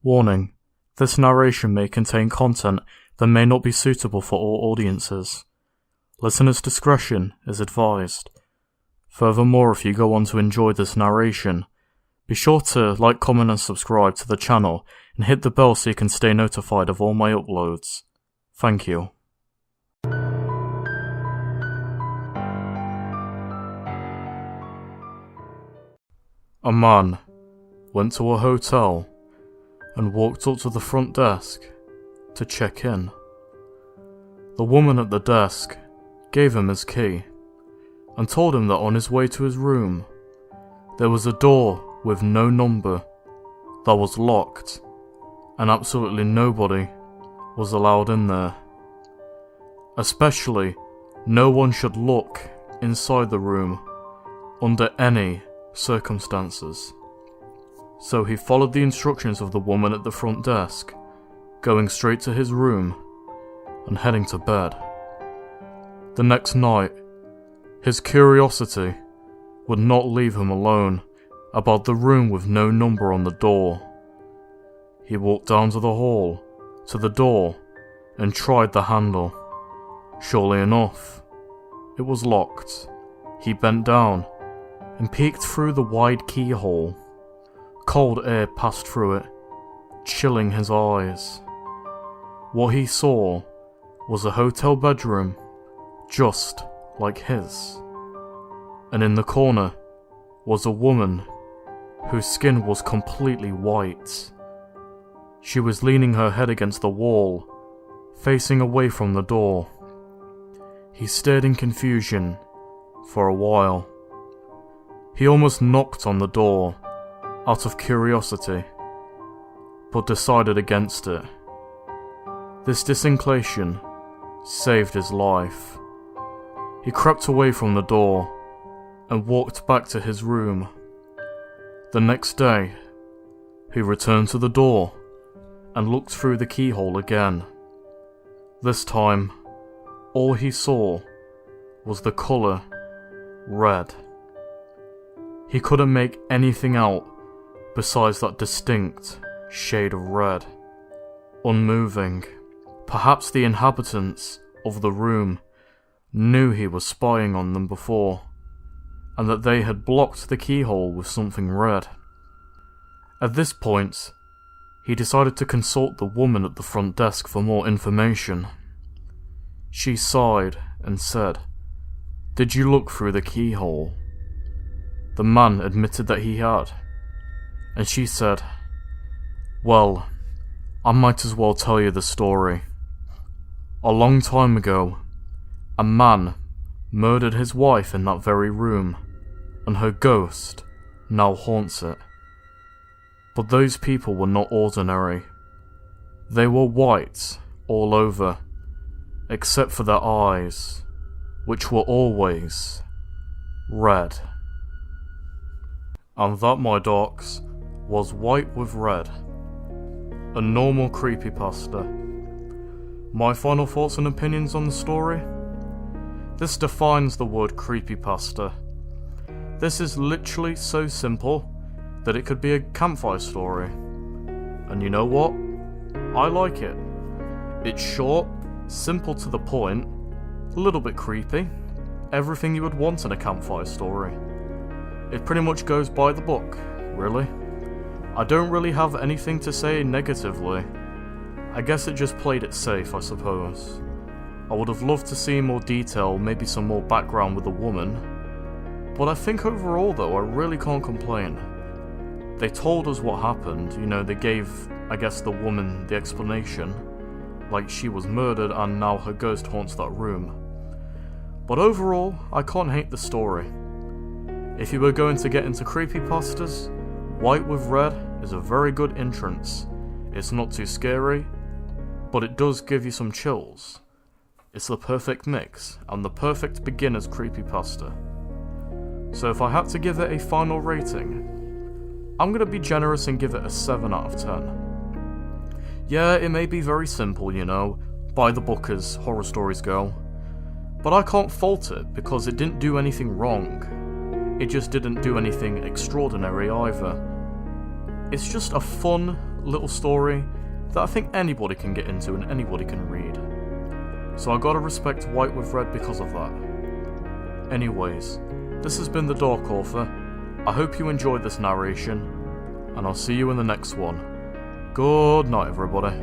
Warning: this narration may contain content that may not be suitable for all audiences. Listeners' discretion is advised. Furthermore, if you go on to enjoy this narration, be sure to like, comment and subscribe to the channel and hit the bell so you can stay notified of all my uploads. Thank you. A man went to a hotel and walked up to the front desk to check in. The woman at the desk gave him his key and told him that on his way to his room, there was a door with no number that was locked and absolutely nobody was allowed in there. Especially, no one should look inside the room under any circumstances. So he followed the instructions of the woman at the front desk, going straight to his room and heading to bed. The next night, his curiosity would not leave him alone about the room with no number on the door. He walked down to the hall, to the door, and tried the handle. Surely enough, it was locked. He bent down and peeked through the wide keyhole. Cold air passed through it, chilling his eyes. What he saw was a hotel bedroom, just like his. And in the corner was a woman whose skin was completely white. She was leaning her head against the wall, facing away from the door. He stared in confusion for a while. He almost knocked on the door out of curiosity, but decided against it. This disinclination saved his life. He crept away from the door and walked back to his room. The next day, he returned to the door and looked through the keyhole again. This time, all he saw was the colour red. He couldn't make anything out besides that distinct shade of red. Unmoving, perhaps the inhabitants of the room knew he was spying on them before, and that they had blocked the keyhole with something red. At this point, he decided to consult the woman at the front desk for more information. She sighed and said, "Did you look through the keyhole?" The man admitted that he had, and she said, "Well, I might as well tell you the story. A long time ago, a man murdered his wife in that very room, and her ghost now haunts it. But those people were not ordinary. They were white all over, except for their eyes, which were always red." And that, my docs, was White with Red, a normal creepypasta. My final thoughts and opinions on the story? This defines the word creepypasta. This is literally so simple that it could be a campfire story. And you know what? I like it. It's short, simple to the point, a little bit creepy, everything you would want in a campfire story. It pretty much goes by the book, really. I don't really have anything to say negatively. I guess it just played it safe, I suppose. I would have loved to see more detail, maybe some more background with the woman. But I think overall though, I really can't complain. They told us what happened, they gave, I guess, the woman the explanation. Like she was murdered and now her ghost haunts that room. But overall, I can't hate the story. If you were going to get into creepypastas, White with Red is a very good entrance. It's not too scary, but it does give you some chills. It's the perfect mix, and the perfect beginner's creepypasta. So if I had to give it a final rating, I'm gonna be generous and give it a 7 out of 10. Yeah, it may be very simple, by the book as horror stories go, but I can't fault it because it didn't do anything wrong. It just didn't do anything extraordinary either. It's just a fun little story that I think anybody can get into and anybody can read. So I gotta respect White with Red because of that. Anyways, this has been The Dark Author. I hope you enjoyed this narration, and I'll see you in the next one. Good night, everybody.